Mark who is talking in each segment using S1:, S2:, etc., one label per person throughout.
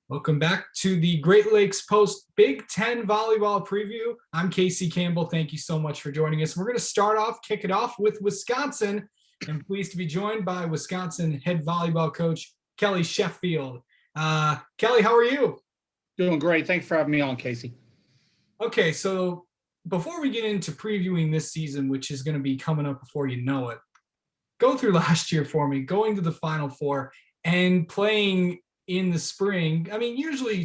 S1: Welcome back to the Great Lakes Post Big Ten Volleyball Preview. I'm Casey Campbell. Thank you so much for joining us. We're going to kick it off with Wisconsin. I'm pleased to be joined by Wisconsin head volleyball coach Kelly Sheffield. Kelly, how are you?
S2: Doing great. Thanks for having me on, Casey.
S1: Okay, so before we get into previewing this season, which is going to be coming up before you know it, go through last year for me, going to the Final Four and playing in the spring. I mean,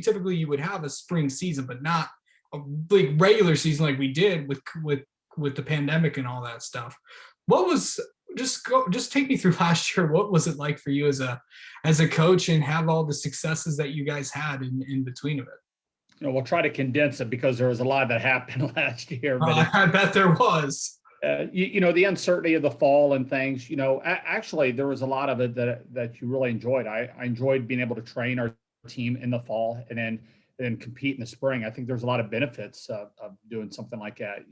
S1: typically you would have a spring season, but not a big regular season like we did with the pandemic and all that stuff. What was just take me through last year. What was it like for you as a coach and have all the successes that you guys had in between of it?
S2: We'll try to condense it because there was a lot that happened last year.
S1: But I bet there was.
S2: The uncertainty of the fall and things, actually there was a lot of it that you really enjoyed. I enjoyed being able to train our team in the fall and then compete in the spring. I think there's a lot of benefits of doing something like that.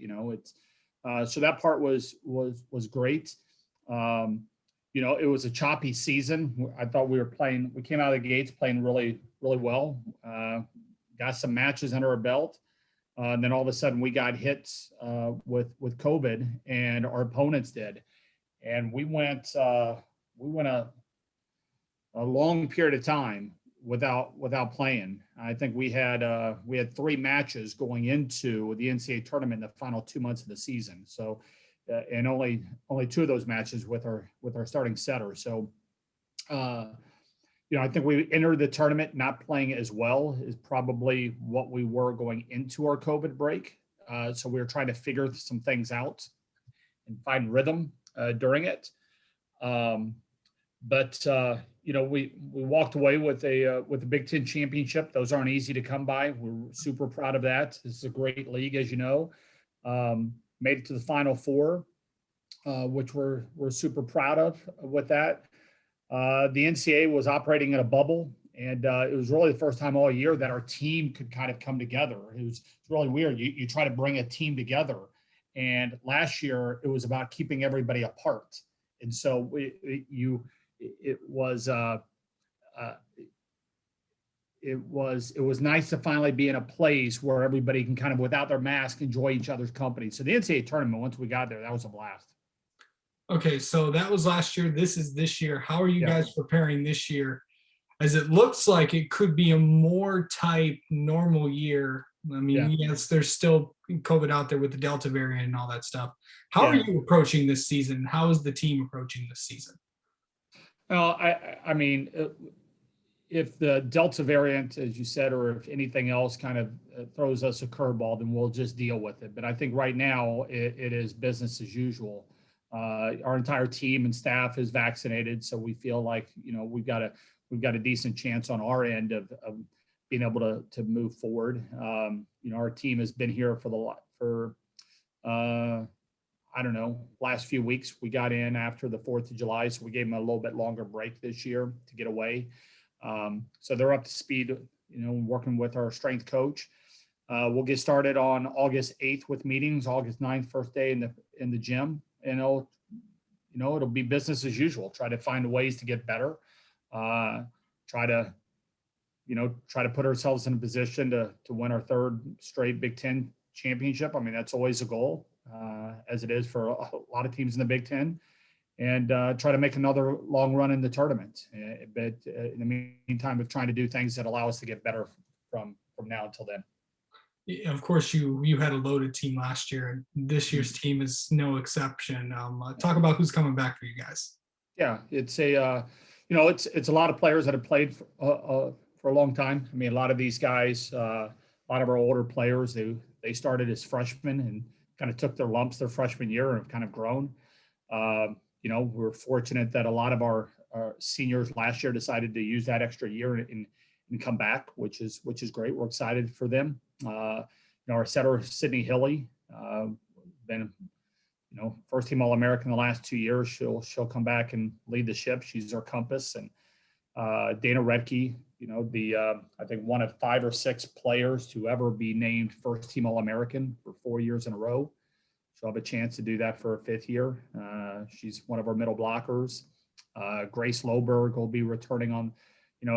S2: So that part was great. It was a choppy season. I thought we came out of the gates playing really, really well. Got some matches under our belt. And then all of a sudden we got hit with COVID, and our opponents did, and we went a long period of time without playing. I think we had 3 matches going into the NCAA tournament in the final 2 months of the season. So, and only 2 of those matches with our starting setter. So, I think we entered the tournament not playing as well as probably what we were going into our COVID break. So we were trying to figure some things out and find rhythm during it. But we walked away with a Big Ten championship. Those aren't easy to come by. We're super proud of that. This is a great league, as you know. Made it to the Final Four, which we're super proud of with that. The NCAA was operating in a bubble, and it was really the first time all year that our team could kind of come together. It's really weird. You try to bring a team together, and last year it was about keeping everybody apart. And so it was nice to finally be in a place where everybody can kind of, without their mask, enjoy each other's company. So the NCAA tournament, once we got there, that was a blast.
S1: Okay, so that was last year. This is this year. How are you guys preparing this year? As it looks like it could be a more type normal year. I mean, yes, there's still COVID out there with the Delta variant and all that stuff. How are you approaching this season? How is the team approaching this season?
S2: Well, I mean, if the Delta variant, as you said, or if anything else kind of throws us a curveball, then we'll just deal with it. But I think right now it is business as usual. Our entire team and staff is vaccinated, so we feel like we've got a decent chance on our end of being able to move forward. Our team has been here for I don't know, last few weeks. We got in after the 4th of July, so we gave them a little bit longer break this year to get away. So they're up to speed, working with our strength coach. We'll get started on August 8th with meetings, August 9th, first day in the gym. And it'll be business as usual. Try to find ways to get better. Try to put ourselves in a position to win our 3rd straight Big Ten championship. I mean, that's always a goal, as it is for a lot of teams in the Big Ten. And try to make another long run in the tournament. But in the meantime, we're trying to do things that allow us to get better from now until then.
S1: Of course, you had a loaded team last year, and this year's team is no exception. Talk about who's coming back for you guys.
S2: Yeah, it's it's a lot of players that have played for a long time. I mean, a lot of these guys, a lot of our older players, they started as freshmen and kind of took their lumps their freshman year and have kind of grown. We're fortunate that a lot of our seniors last year decided to use that extra year and come back, which is great. We're excited for them. Our setter, Sydney Hilly, been first team All-American the last 2 years. She'll come back and lead the ship. She's our compass. And Dana Redke, I think one of 5 or 6 players to ever be named first team All-American for 4 years in a row. She'll have a chance to do that for her 5th year. She's one of our middle blockers. Grace Loberg will be returning on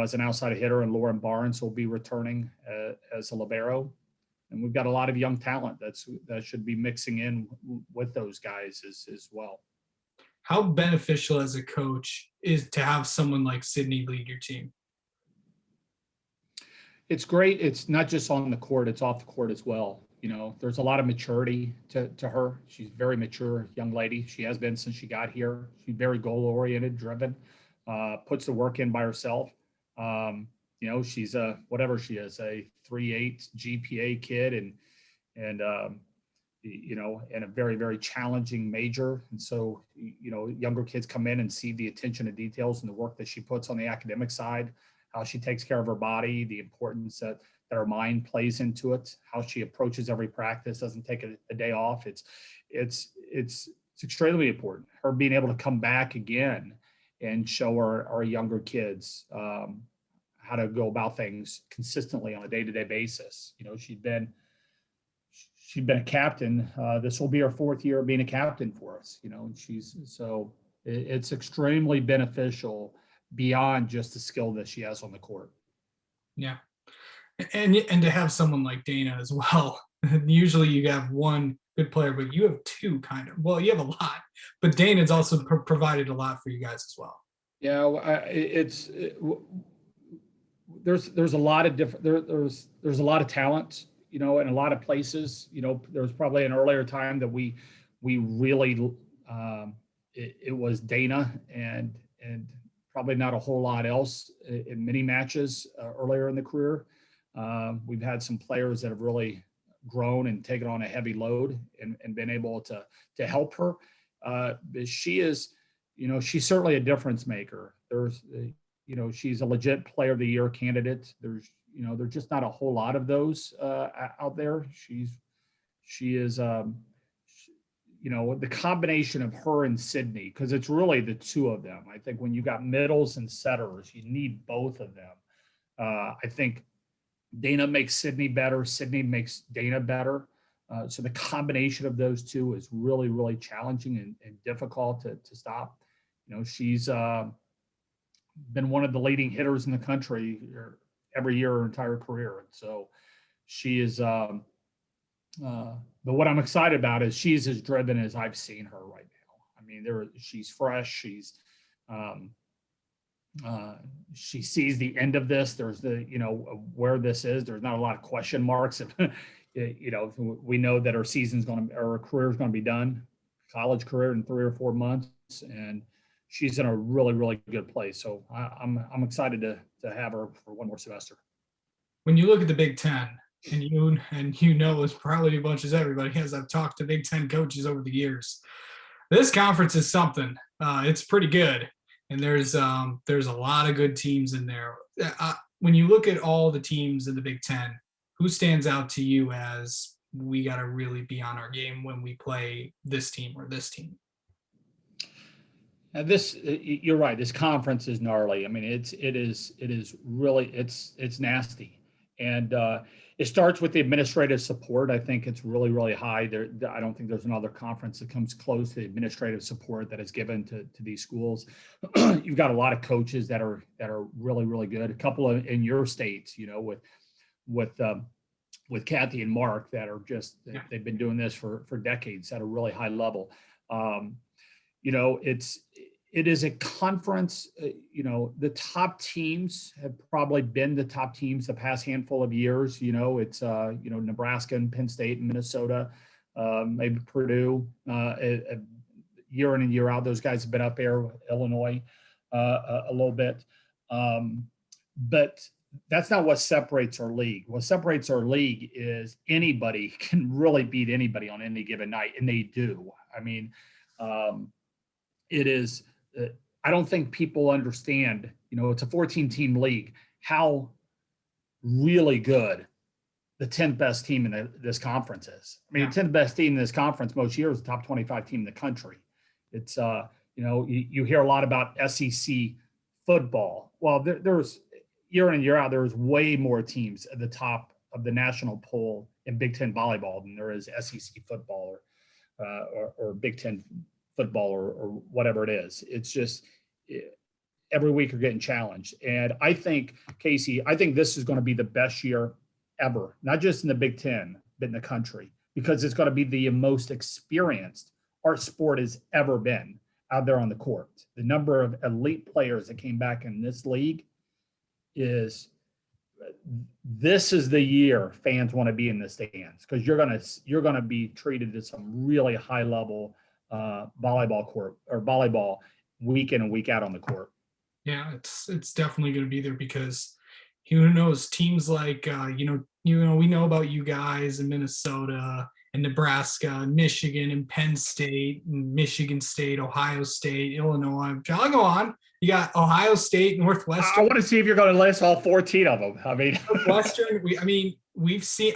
S2: as an outside hitter, and Lauren Barnes will be returning as a libero. And we've got a lot of young talent that should be mixing in with those guys as well.
S1: How beneficial as a coach is to have someone like Sydney lead your team?
S2: It's great. It's not just on the court, it's off the court as well. There's a lot of maturity to her. She's a very mature young lady. She has been since she got here. She's very goal oriented, driven, puts the work in by herself. She's whatever she is, a 3.8 GPA kid, and and a very, very challenging major. And so, younger kids come in and see the attention to details and the work that she puts on the academic side, how she takes care of her body, the importance that her mind plays into it, how she approaches every practice, doesn't take a day off. It's extremely important. Her being able to come back again and show our younger kids how to go about things consistently on a day-to-day basis. She'd been a captain. This will be her 4th year being a captain for us. And it's extremely beneficial beyond just the skill that she has on the court.
S1: Yeah. And to have someone like Dana as well. Usually you have one good player, but you have two kind of. Well, you have a lot, but Dana's also provided a lot for you guys as well.
S2: Yeah, there's a lot of different there's a lot of talent, in a lot of places. There was probably an earlier time that we really it was Dana and probably not a whole lot else in many matches earlier in the career. We've had some players that have really grown and taken on a heavy load and been able to help her. She is, she's certainly a difference maker. She's a legit player of the year candidate. There's just not a whole lot of those out there. She is, the combination of her and Sydney, because it's really the two of them. I think when you got middles and setters, you need both of them. I think Dana makes Sydney better. Sydney makes Dana better. So the combination of those two is really, really challenging and difficult to stop. She's been one of the leading hitters in the country every year her entire career. And so she is, but what I'm excited about is she's as driven as I've seen her right now. I mean, she's fresh. She sees the end of this. There's where this is. There's not a lot of question marks. We know that her career is going to be done, college career in 3 or 4 months, and she's in a really, really good place. So I'm excited to have her for one more semester.
S1: When you look at the Big Ten, and as probably as much as everybody has, I've talked to Big Ten coaches over the years. This conference is something. It's pretty good, and there's a lot of good teams in there. When you look at all the teams in the Big Ten, who stands out to you as we got to really be on our game when we play this team or this team?
S2: Now you're right. This conference is gnarly. I mean, it is really it's nasty, and it starts with the administrative support. I think it's really, really high. I don't think there's another conference that comes close to the administrative support that is given to these schools. You've got a lot of coaches that are really, really good. A couple in your states, with Kathy and Mark that are just they've been doing this for decades at a really high level. It is a conference, the top teams have probably been the top teams the past handful of years. It's, Nebraska and Penn State and Minnesota, maybe Purdue, year in and year out. Those guys have been up there, Illinois, a little bit. But that's not what separates our league. What separates our league is anybody can really beat anybody on any given night, and they do. I mean, it is. I don't think people understand. It's a 14-team league. How really good the 10th best team in this conference is. I mean, the 10th best team in this conference most years is the top 25 team in the country. It's you hear a lot about SEC football. Well, there's year in and year out, there's way more teams at the top of the national poll in Big Ten volleyball than there is SEC football or Big Ten football or whatever it is. It's just every week are getting challenged. And I think, Casey, I think this is going to be the best year ever, not just in the Big Ten, but in the country, because it's going to be the most experienced our sport has ever been out there on the court. The number of elite players that came back in this league is this is the year fans want to be in the stands, because you're gonna be treated to some really high level volleyball court or volleyball week in and week out on the court.
S1: Yeah, it's definitely going to be there because who knows, teams like we know about you guys in Minnesota and Nebraska and Michigan and Penn State and Michigan State, Ohio State, Illinois. I'll go on. You got Ohio State, Northwestern.
S2: I want to see if you're going to list all 14 of them. I mean,
S1: Northwestern.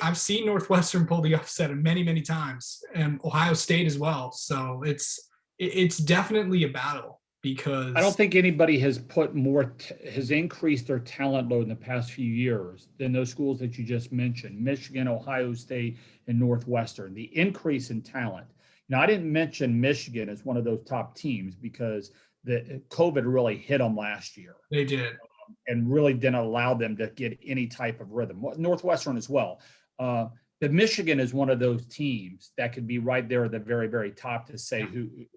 S1: I've seen Northwestern pull the upset many times, and Ohio State as well. So it's definitely a battle, because
S2: I don't think anybody has put more has increased their talent load in the past few years than those schools that you just mentioned: Michigan, Ohio State, and Northwestern. The increase in talent. Now, I didn't mention Michigan as one of those top teams because the COVID really hit them last year.
S1: They did.
S2: And really didn't allow them to get any type of rhythm. Northwestern as well. But Michigan is one of those teams that could be right there at the very, very top to say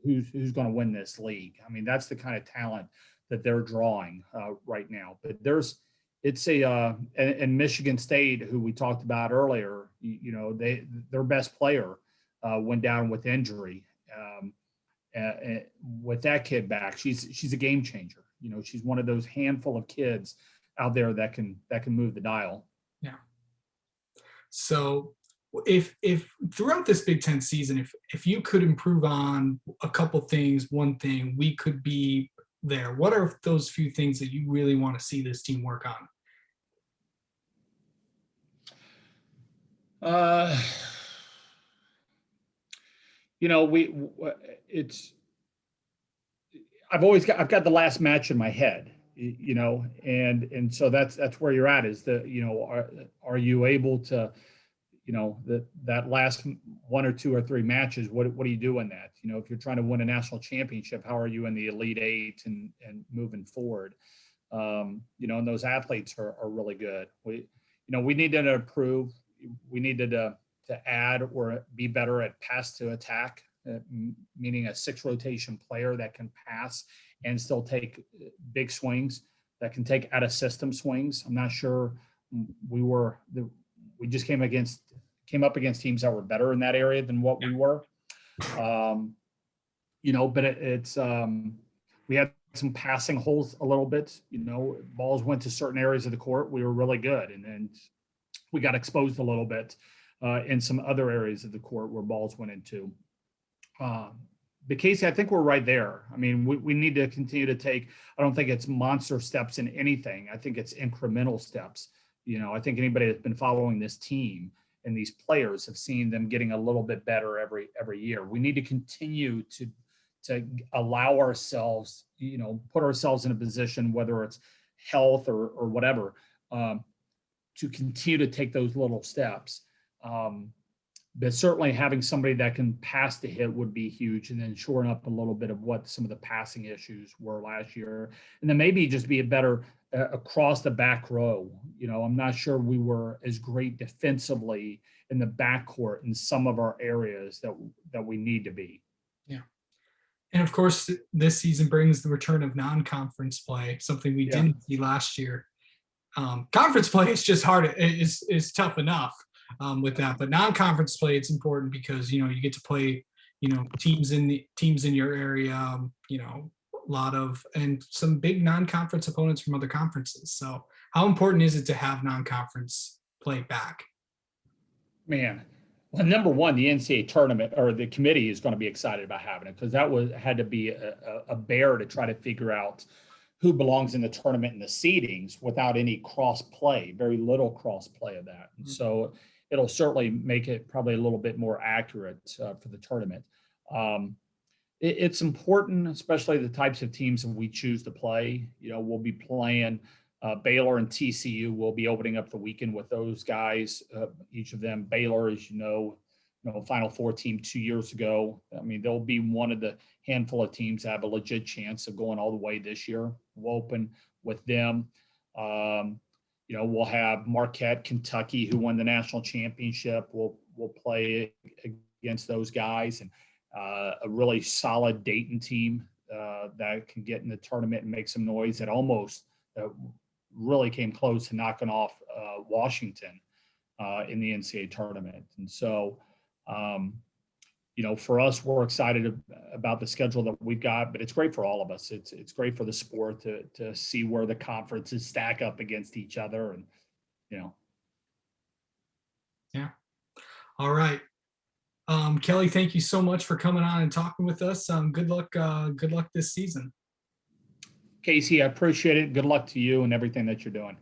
S2: who's going to win this league. I mean, that's the kind of talent that they're drawing right now. But and Michigan State, who we talked about earlier, their best player went down with injury. With that kid back, she's a game changer. She's one of those handful of kids out there that can move the dial.
S1: Yeah. So if throughout this Big Ten season, if you could improve on a couple things, one thing, we could be there. What are those few things that you really want to see this team work on?
S2: I've got the last match in my head, and so that's where you're at is are you able to, that last one or two or three matches, what do you do in that? If you're trying to win a national championship, how are you in the Elite Eight and moving forward? And those athletes are really good. We needed to improve. We needed to add or be better at pass to attack, meaning a 6 rotation player that can pass and still take big swings, that can take out of system swings. I'm not sure we just came up against teams that were better in that area than what we were. But we had some passing holes a little bit. Balls went to certain areas of the court. We were really good, and then we got exposed a little bit in some other areas of the court where balls went into. But Casey, I think we're right there. I mean, we need to continue to take, I don't think it's monster steps in anything. I think it's incremental steps. I think anybody that's been following this team and these players have seen them getting a little bit better every year. We need to continue to allow ourselves, put ourselves in a position, whether it's health or whatever, to continue to take those little steps. But certainly having somebody that can pass the hit would be huge, and then shoring up a little bit of what some of the passing issues were last year. And then maybe just be a better across the back row. I'm not sure we were as great defensively in the backcourt in some of our areas that we need to be.
S1: Yeah. And of course, this season brings the return of non-conference play, something we didn't see last year. Conference play is just hard. Is tough enough. With that, but non-conference play, it's important because you get to play teams in your area, a lot of and some big non-conference opponents from other conferences. So how important is it to have non-conference play back?
S2: Man, well, number one, the NCAA tournament or the committee is going to be excited about having it, because had to be a bear to try to figure out who belongs in the tournament and the seedings without any cross play, very little cross play of that. And so it'll certainly make it probably a little bit more accurate for the tournament. It's important, especially the types of teams that we choose to play. We'll be playing Baylor and TCU. We'll be opening up the weekend with those guys, each of them. Baylor, as you know, Final Four team 2 years ago. I mean, they'll be one of the handful of teams that have a legit chance of going all the way this year. We'll open with them. We'll have Marquette, Kentucky, who won the national championship. We'll play against those guys, and a really solid Dayton team that can get in the tournament and make some noise. That almost really came close to knocking off Washington in the NCAA tournament. And so, for us, we're excited about the schedule that we've got, but it's great for all of us. It's great for the sport to see where the conferences stack up against each other, and
S1: Yeah. All right. Kelly, thank you so much for coming on and talking with us. Good luck this season.
S2: Casey, I appreciate it. Good luck to you and everything that you're doing.